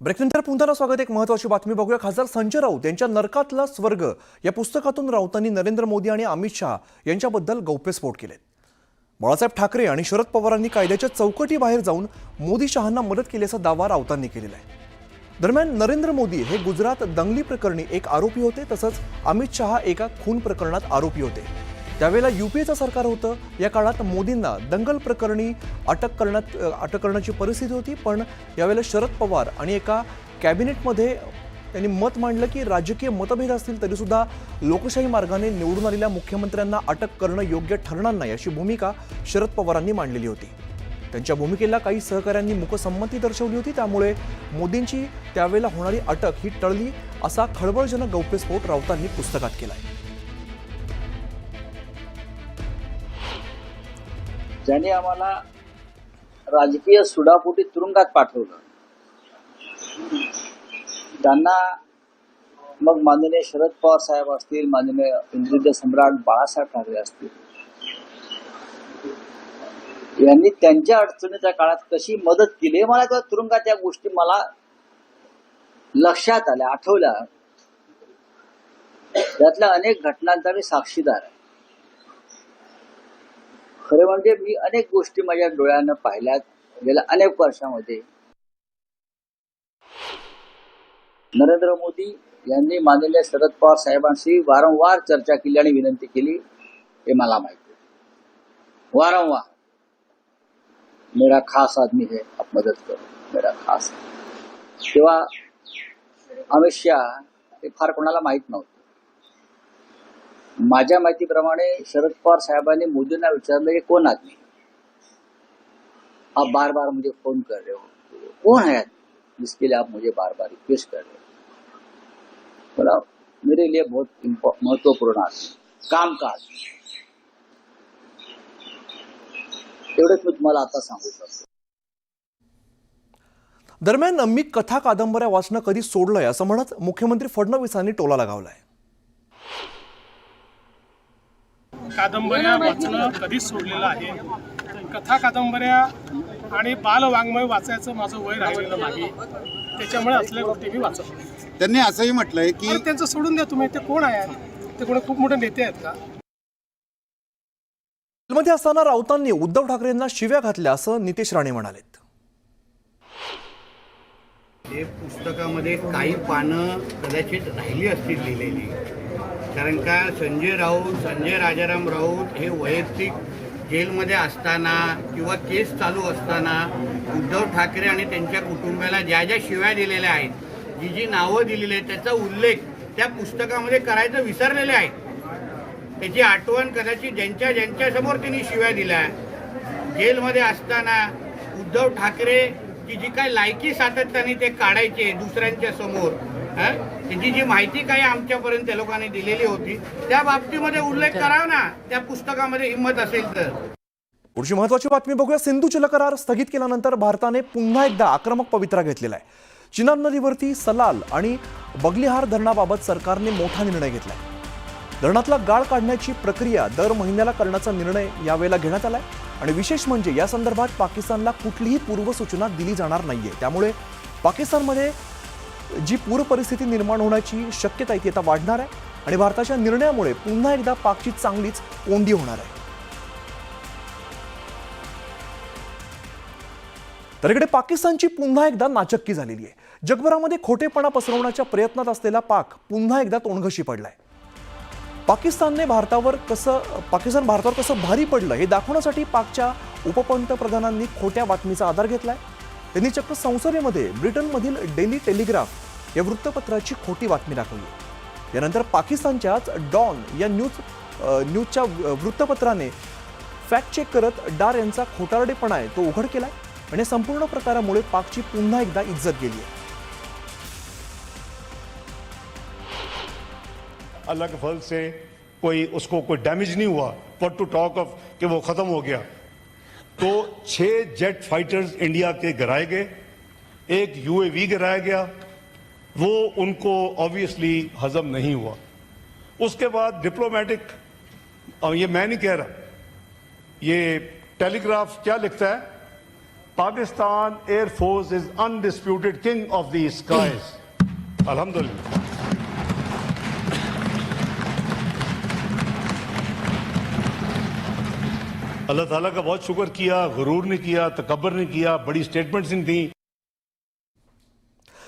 ब्रेकनंतर पुन्हा स्वागत। एक महत्त्वाची बातमी बघूया। खासदार संजय राऊत यांच्या नरकातला स्वर्ग या पुस्तकातून राऊतांनी नरेंद्र मोदी आणि अमित शहा यांच्याबद्दल गौप्यस्फोट केलेत। बाळासाहेब ठाकरे आणि शरद पवारांनी कायद्याच्या चौकटीबाहेर जाऊन मोदी शहांना मदत केल्याचा दावा राऊतांनी केलेला आहे। दरम्यान नरेंद्र मोदी हे गुजरात दंगली प्रकरणी एक आरोपी होते, तसंच अमित शहा एका खून प्रकरणात आरोपी होते। त्यावेळेला यूपीएचं सरकार होतं। या काळात मोदींना दंगल प्रकरणी अटक करण्याची परिस्थिती होती, पण यावेळेला शरद पवार आणि एका कॅबिनेटमध्ये त्यांनी मत मांडलं की राजकीय मतभेद असतील तरी सुद्धा लोकशाही मार्गाने निवडून आलेल्या मुख्यमंत्र्यांना अटक करणं योग्य ठरणार नाही, अशी भूमिका शरद पवारांनी मांडलेली होती। त्यांच्या भूमिकेला काही सहकाऱ्यांनी मूकसंमती दर्शवली होती, त्यामुळे मोदींची त्यावेळेला होणारी अटक ही टळली, असा खळबळजनक गौप्यस्फोट राऊतांनी पुस्तकात केलाय। ज्याने आम्हाला राजकीय सुडापोटी तुरुंगात पाठवलं, त्यांना मग माननीय शरद पवार साहेब असतील, माननीय इंद्रजित सम्राट बाळासाहेब ठाकरे असतील, यांनी त्यांच्या अडचणीच्या काळात कशी मदत केली, मला त्या तुरुंगात या गोष्टी मला लक्षात आल्या, आठवल्या। त्यातल्या अनेक घटनांचा मी साक्षीदार आहे। खरे म्हणजे मी अनेक गोष्टी माझ्या डोळ्यानं पाहिल्यात गेल्या अनेक वर्षांमध्ये। नरेंद्र मोदी यांनी माननीय शरद पवार साहेबांशी वारंवार चर्चा केली आणि विनंती केली, हे मला माहिती आहे। वारंवार मेरा खास आदमी है, आप मदद करो, मेरा खास। तेव्हा अमित शहा हे फार कोणाला माहित नव्हतं। माझ्या माहितीप्रमाणे शरद पवार साहेबांनी मोदींना विचारलं, हे कोण आदमी, आप बार बार मुझे फोन कर रहे हो, कौन है जिसके लिए आप मुझे बार बार रिक्वेस्ट कर रहे हो? बोला, मेरे लिए बहुत महत्वपूर्ण कामकाज। एवढंच मी तुम्हाला आता सांगू शकतो। दरम्यान मी कथा कादंबऱ्या वाचणं कधी सोडलंय असं म्हणत मुख्यमंत्री फडणवीसांनी टोला लगावलाय। कादंबऱ्या वाचणं कधीच सोडलेलं आहे। कथा कादंबऱ्या आणि बालवाङ्मय वाचायचं माझं वय राहिलेलं नाही, त्याच्यामुळे असल्या गोष्टी मी वाचतो। त्यांनी असंही म्हटलंय की त्यांचं सोडून द्या तुम्ही, ते कोण आहेत, ते कोण खूप मोठे नेते आहेत का? मध्ये असताना राऊतांनी उद्धव ठाकरेंना शिव्या घातल्या असं नितेश राणे म्हणालेत। हे पुस्तकामध्ये काही पानं कदाचित राहिली असतील लिहिलेली, कारण का संजय राजाराम राऊत हे वैयक्तिक जेलमध्ये असताना किंवा केस चालू असताना उद्धव ठाकरे आणि त्यांच्या कुटुंबाला ज्या ज्या शिव्या दिलेल्या आहेत, जी नावं दिलेली आहेत, त्याचा उल्लेख त्या पुस्तकामध्ये करायचं विसरलेले आहेत। त्याची आठवण कदाचित ज्यांच्या समोर त्यांनी शिव्या दिल्या, जेलमध्ये असताना उद्धव ठाकरे की जी काय लायकी सातत्याने ते काढायचे दुसऱ्यांच्या समोर, त्याची जी माहिती काही आमच्यापर्यंत त्या लोकांनी दिलेली होती, त्या बाबतीमध्ये उल्लेख करावा ना त्या पुस्तकामध्ये हिंमत असेल तर। पुढची महत्त्वाची बातमी बघूया। सिंधू जल करार स्थगित केल्यानंतर भारताने पुन्हा एकदा आक्रमक पवित्रा घेतलेला आहे। चिनाब नदीवरती सलाल आणि बगलिहार धरणाबाबत सरकारने मोठा निर्णय घेतलाय। धरणातला गाळ काढण्याची प्रक्रिया दर महिन्याला करण्याचा निर्णय यावेळेला घेण्यात आलाय आणि विशेष म्हणजे या संदर्भात पाकिस्तानला कुठलीही पूर्वसूचना दिली जाणार नाहीये। त्यामुळे पाकिस्तानमध्ये जी पूर परिस्थिती निर्माण होण्याची शक्यता आहे ती आता वाढणार आहे आणि भारताच्या निर्णयामुळे पुन्हा एकदा पाकची चांगलीच कोंडी होणार आहे। तर इकडे पाकिस्तानची पुन्हा एकदा नाचक्की झालेली आहे। जगभरामध्ये खोटेपणा पसरवण्याच्या प्रयत्नात असलेला पाक पुन्हा एकदा तोंडघशी पडलाय। पाकिस्तान भारतावर कसं भारी पडलं हे दाखवण्यासाठी पाकच्या उपपंतप्रधानांनी खोट्या बातमीचा आधार घेतलाय। त्यांनी चक्क संसदेमध्ये ब्रिटनमधील डेली टेलिग्राफ या वृत्तपत्राची खोटी बातमी दाखवली। यानंतर पाकिस्तानच्याच डॉन या न्यूजच्या वृत्तपत्राने फॅक्ट चेक करत डार यांचा खोटारडेपणा आहे तो उघड केलाय आणि संपूर्ण प्रकारामुळे पाकची पुन्हा एकदा इज्जत गेली आहे। अलग फल से उसको कोई डैमेज नहीं हुआ, व्हाट टू टॉक ऑफ कि वो खत्म हो गया। तो 6 जेट फाइटर्स इंडिया के गिराए गए, एक यूएवी गिराया गया, वो उनको ऑब्वियसली हजम नहीं हुआ। उसके बाद डिप्लोमेटिक, ये मैं नहीं कह रहा, ये टेलीग्राफ क्या लिखता है, Pakistan Air Force is undisputed king of the skies. Alhamdulillah. Allah ताला का बहुत शुक्र किया, गुरूर नहीं किया, तकब्बर नहीं किया, बड़ी स्टेटमेंट्स नहीं दी.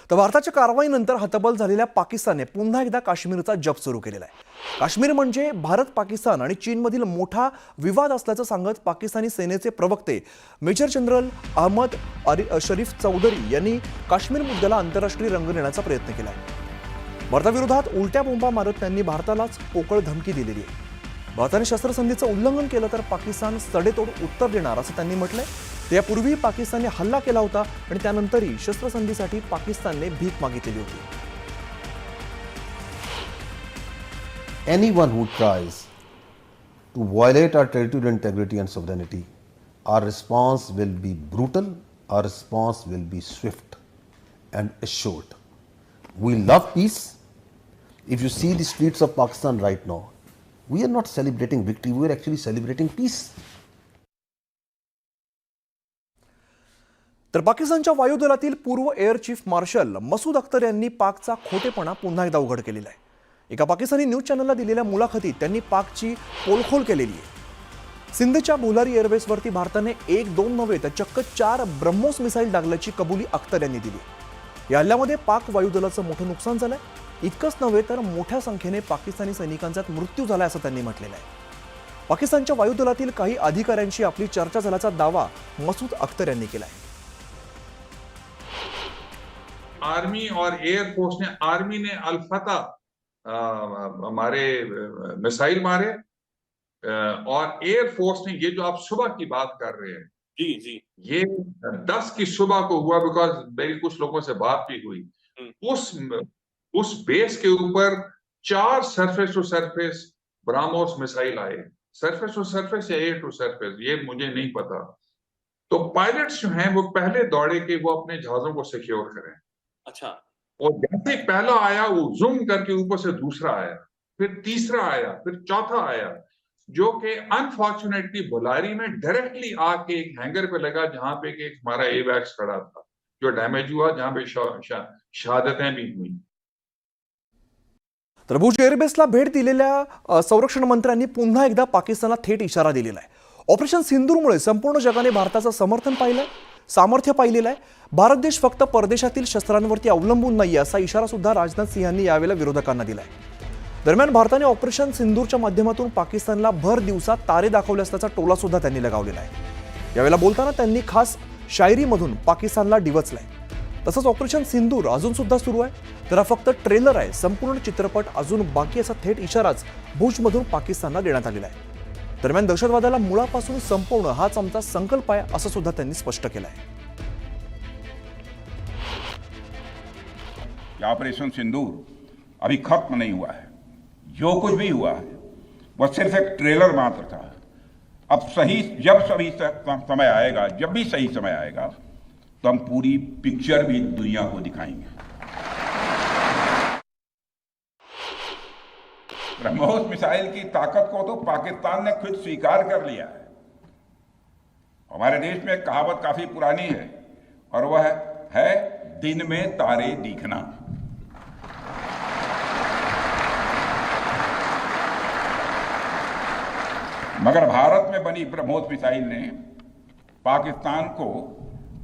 तर भारताच्या कारवाईनंतर हतबल झालेल्या पाकिस्तानने पुन्हा एकदा काश्मीरचा जप सुरू केलेला आहे. काश्मीर म्हणजे भारत, पाकिस्तान आणि चीनमधील मोठा विवाद असल्याचं सांगत पाकिस्तानी सेनेचे प्रवक्ते मेजर जनरल अहमद शरीफ चौधरी यांनी काश्मीर मुद्द्याला आंतरराष्ट्रीय रंग देण्याचा प्रयत्न केला आहे. भारताविरोधात उलट्या बोंबा मारत त्यांनी भारतालाच पोकळ धमकी दिलेली आहे. भारताने शस्त्रसंधीचं उल्लंघन केलं तर पाकिस्तान सडेतोड उत्तर देणार असं त्यांनी म्हटलंय. यापूर्वी पाकिस्तानने हल्ला केला होता आणि त्यानंतरही शस्त्रसंधीसाठी पाकिस्तानने भीक मागितली होती. Anyone who tries to violate our territorial integrity and sovereignty, our response will be brutal, our response will be swift and assured. We love peace. If you see the streets of Pakistan right now, we are not celebrating victory, we are actually celebrating peace. तर पाकिस्तानच्या वायुदलातील पूर्व air chief marshal Masood Akhtar यांनी पाकचा खोटेपणा पुन्हा एकदा उघड केलेला आहे. एका पाकिस्तानी न्यूज चॅनलला दिलेल्या मुलाखतीत त्यांनी पाकची पोलखोल केलेली आहे. सिंधच्या भुलारी एअरबेसवरती भारताने 1-2 नव्हे तर चक्क 4 ब्रह्मोस मिसाईल डागल्याची कबुली अख्तर यांनी दिली. या हल्ल्यामध्ये पाक वायुदलाचं मोठं नुकसान झालंय. इतकंच नव्हे तर मोठ्या संख्येने पाकिस्तानी सैनिकांचा मृत्यू झालाय असं त्यांनी म्हटलेलं आहे. पाकिस्तानच्या वायुदलातील काही अधिकाऱ्यांशी आपली चर्चा झाल्याचा दावा मसूद अख्तर यांनी केलाय. आर्मी और एयरफोर्स ने, आर्मी ने अल-फतह हमारे मिसाइल मारे और एयरफोर्स ने ये जो आप सुबह की बात कर रहे हैं जी ये 10 की सुबह को हुआ, बिकॉज मेरी कुछ लोगों से बात भी हुई. उस बेस के ऊपर 4 surface to surface BrahMos missile आए. सरफेस टू सरफेस या एयर टू सरफेस ये मुझे नहीं पता. तो पायलट्स जो हैं वो पहले दौड़े कि वो अपने जहाजों को सिक्योर करें. अच्छा. और जैसे पहला आया वो जूम करके ऊपर से दूसरा आया, फिर तीसरा आया, फिर चौथा आया, जो कि अनफॉर्चुनेटली बुलारी में डायरेक्टली आके एक हैंगर पे लगा जहां पे एक हमारा एवैक्स खड़ा था जो डैमेज हुआ, जहां पे शहादतें भी हुई. तर भुज एअरबेसला भेट दिलेल्या संरक्षण मंत्र्यांनी पुन्हा एकदा पाकिस्तानला थेट इशारा दिलेला आहे. ऑपरेशन सिंदूरमुळे संपूर्ण जगाने भारताचं समर्थन पाहिलंय, सामर्थ्य पाहिलेलं आहे. भारत देश फक्त परदेशातील शस्त्रांवरती अवलंबून नाही असा इशारा सुद्धा राजनाथ सिंह यांनी यावेळेला विरोधकांना दिलाय. दरम्यान भारताने ऑपरेशन सिंदूरच्या माध्यमातून पाकिस्तानला भर दिवसात तारे दाखवले असल्याचा टोला सुद्धा त्यांनी लगावलेला आहे. यावेळेला बोलताना त्यांनी खास शायरीमधून पाकिस्तानला डिवचलंय. तसंच ऑपरेशन सिंदूर अजून सुद्धा सुरू आहे, तर हा फक्त ट्रेलर आहे, संपूर्ण चित्रपट अजून बाकी असा थेट इशाराच भुजमधून पाकिस्तानला देण्यात आलेला आहे. दरम्यान दहशतवादाला मुळापासून संपवणं हाच आमचा संकल्प आहे असं सुद्धा त्यांनी स्पष्ट केलं आहे. ऑपरेशन सिंदूर अभी खत्म नहीं हुआ है. जो कुछ भी हुआ है वह सिर्फ एक ट्रेलर मात्र था. अब जब समय आएगा, जब भी सही समय आएगा तो हम पूरी पिक्चर भी दुनिया को दिखाएंगे. ब्रह्मोस मिसाइल की ताकत को तो पाकिस्तान ने खुद स्वीकार कर लिया है. हमारे देश में एक कहावत काफी पुरानी है और वह है दिन में तारे दिखना. मगर भारत में बनी ब्रह्मोस मिसाइल ने पाकिस्तान को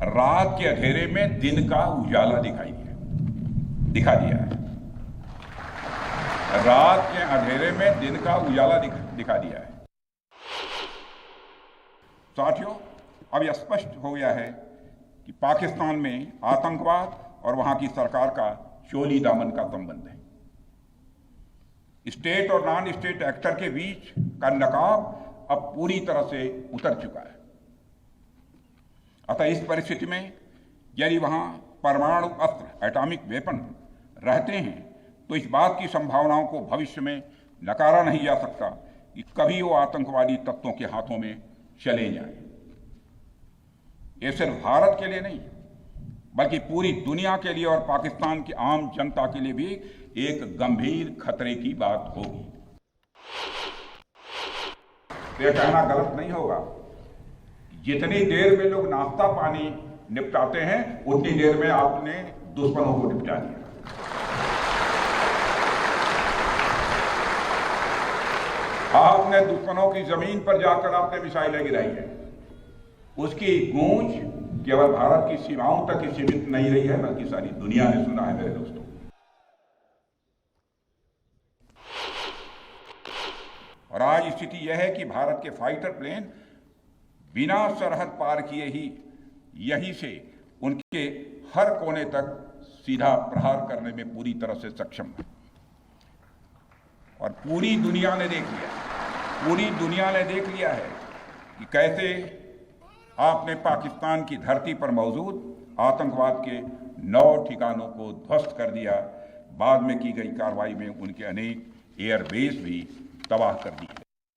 रात के अंधेरे में दिन का उजाला दिखा दिया है. रात के अंधेरे में दिन का उजाला दिखा दिया है. साथियों, अब यह स्पष्ट हो गया है कि पाकिस्तान में आतंकवाद और वहां की सरकार का चोली दामन का संबंध है. स्टेट और नॉन स्टेट एक्टर के बीच का नकाब अब पूरी तरह से उतर चुका है. अतः इस परिस्थिति में यदि वहां परमाणु अस्त्र, एटॉमिक वेपन रहते हैं तो इस बात की संभावनाओं को भविष्य में नकारा नहीं जा सकता कि कभी वो आतंकवादी तत्वों के हाथों में चले जाएं. ये सिर्फ भारत के लिए नहीं बल्कि पूरी दुनिया के लिए और पाकिस्तान की आम जनता के लिए भी एक गंभीर खतरे की बात होगी. यह कहना गलत नहीं होगा, जितनी देर में लोग नाश्ता पानी निपटाते हैं उतनी देर में आपने दुश्मनों को निपटा दिया। आपने दुश्मनों की जमीन पर जाकर आपने मिसाइलें गिराई है। उसकी गूंज केवल भारत की सीमाओं तक ही सीमित नहीं रही है, बल्कि सारी दुनिया ने सुना है मेरे दोस्तों। और आज स्थिति यह है कि भारत के फाइटर प्लेन बिना सरहद पार किए ही यहीं से उनके हर कोने तक सीधा प्रहार करने में पूरी तरह से सक्षम है। और पूरी दुनिया ने देख लिया है कि कैसे आपने पाकिस्तान की धरती पर मौजूद आतंकवाद के 9 ठिकानों को ध्वस्त कर दिया। बाद में की गई कार्रवाई में उनके अनेक एयरबेस भी तबाह कर दिए।